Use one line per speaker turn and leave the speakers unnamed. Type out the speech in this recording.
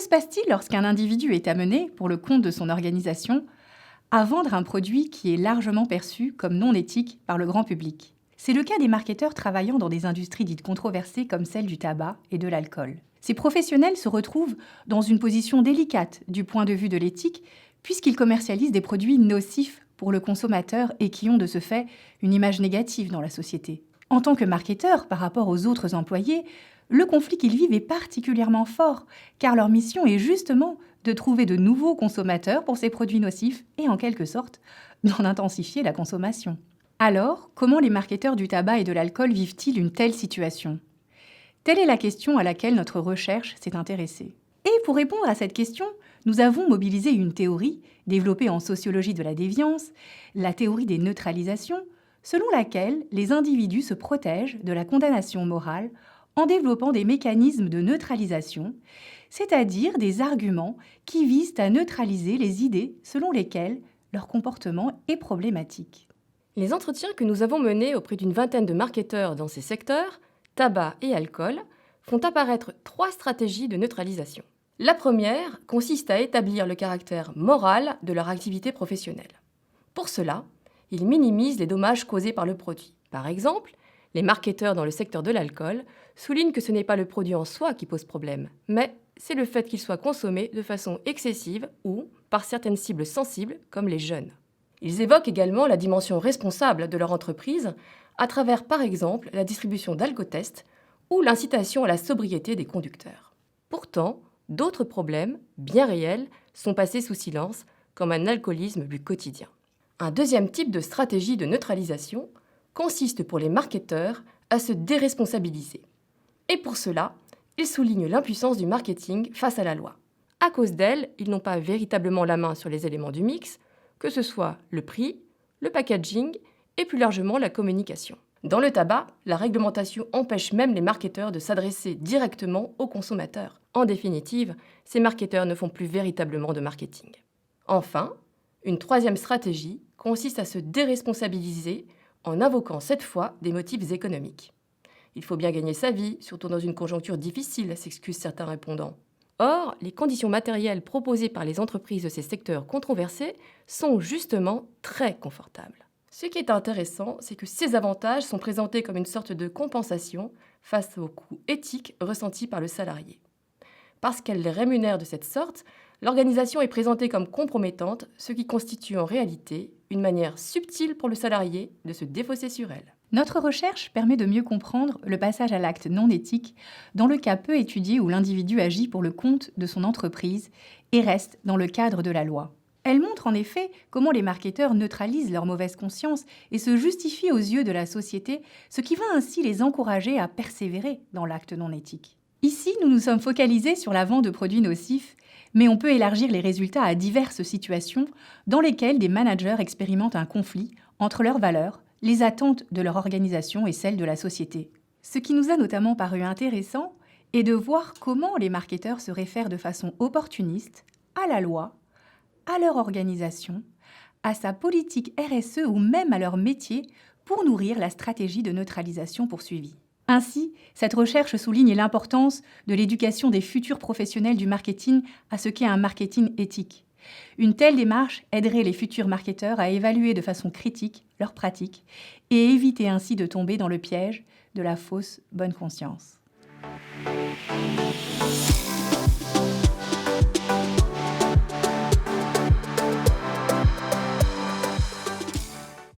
se passe-t-il lorsqu'un individu est amené, pour le compte de son organisation, à vendre un produit qui est largement perçu comme non éthique par le grand public? C'est le cas des marketeurs travaillant dans des industries dites controversées comme celle du tabac et de l'alcool. Ces professionnels se retrouvent dans une position délicate du point de vue de l'éthique, puisqu'ils commercialisent des produits nocifs pour le consommateur et qui ont de ce fait une image négative dans la société. En tant que marketeurs, par rapport aux autres employés, le conflit qu'ils vivent est particulièrement fort, car leur mission est justement de trouver de nouveaux consommateurs pour ces produits nocifs et en quelque sorte d'en intensifier la consommation. Alors, comment les marketeurs du tabac et de l'alcool vivent-ils une telle situation? Telle est la question à laquelle notre recherche s'est intéressée. Et pour répondre à cette question, nous avons mobilisé une théorie développée en sociologie de la déviance, la théorie des neutralisations, selon laquelle les individus se protègent de la condamnation morale en développant des mécanismes de neutralisation, c'est-à-dire des arguments qui visent à neutraliser les idées selon lesquelles leur comportement est problématique.
Les entretiens que nous avons menés auprès d'une vingtaine de marketeurs dans ces secteurs, tabac et alcool, font apparaître 3 stratégies de neutralisation. La première consiste à établir le caractère moral de leur activité professionnelle. Pour cela, ils minimisent les dommages causés par le produit. Par exemple, les marketeurs dans le secteur de l'alcool soulignent que ce n'est pas le produit en soi qui pose problème, mais c'est le fait qu'il soit consommé de façon excessive ou par certaines cibles sensibles comme les jeunes. Ils évoquent également la dimension responsable de leur entreprise à travers par exemple la distribution d'alcotests ou l'incitation à la sobriété des conducteurs. Pourtant, d'autres problèmes, bien réels, sont passés sous silence, comme un alcoolisme du quotidien. Un deuxième type de stratégie de neutralisation consiste pour les marketeurs à se déresponsabiliser. Et pour cela, ils soulignent l'impuissance du marketing face à la loi. À cause d'elle, ils n'ont pas véritablement la main sur les éléments du mix, que ce soit le prix, le packaging et plus largement la communication. Dans le tabac, la réglementation empêche même les marketeurs de s'adresser directement aux consommateurs. En définitive, ces marketeurs ne font plus véritablement de marketing. Enfin, une troisième stratégie consiste à se déresponsabiliser en invoquant cette fois des motifs économiques. Il faut bien gagner sa vie, surtout dans une conjoncture difficile, s'excusent certains répondants. Or, les conditions matérielles proposées par les entreprises de ces secteurs controversés sont justement très confortables. Ce qui est intéressant, c'est que ces avantages sont présentés comme une sorte de compensation face aux coûts éthiques ressentis par le salarié. Parce qu'elle les rémunère de cette sorte, l'organisation est présentée comme compromettante, ce qui constitue en réalité une manière subtile pour le salarié de se défausser sur elle.
Notre recherche permet de mieux comprendre le passage à l'acte non éthique dans le cas peu étudié où l'individu agit pour le compte de son entreprise et reste dans le cadre de la loi. Elle montre en effet comment les marketeurs neutralisent leur mauvaise conscience et se justifient aux yeux de la société, ce qui va ainsi les encourager à persévérer dans l'acte non éthique. Ici, nous nous sommes focalisés sur la vente de produits nocifs, mais on peut élargir les résultats à diverses situations dans lesquelles des managers expérimentent un conflit entre leurs valeurs, les attentes de leur organisation et celles de la société. Ce qui nous a notamment paru intéressant est de voir comment les marketeurs se réfèrent de façon opportuniste à la loi, à leur organisation, à sa politique RSE ou même à leur métier pour nourrir la stratégie de neutralisation poursuivie. Ainsi, cette recherche souligne l'importance de l'éducation des futurs professionnels du marketing à ce qu'est un marketing éthique. Une telle démarche aiderait les futurs marketeurs à évaluer de façon critique leurs pratiques et éviter ainsi de tomber dans le piège de la fausse bonne conscience.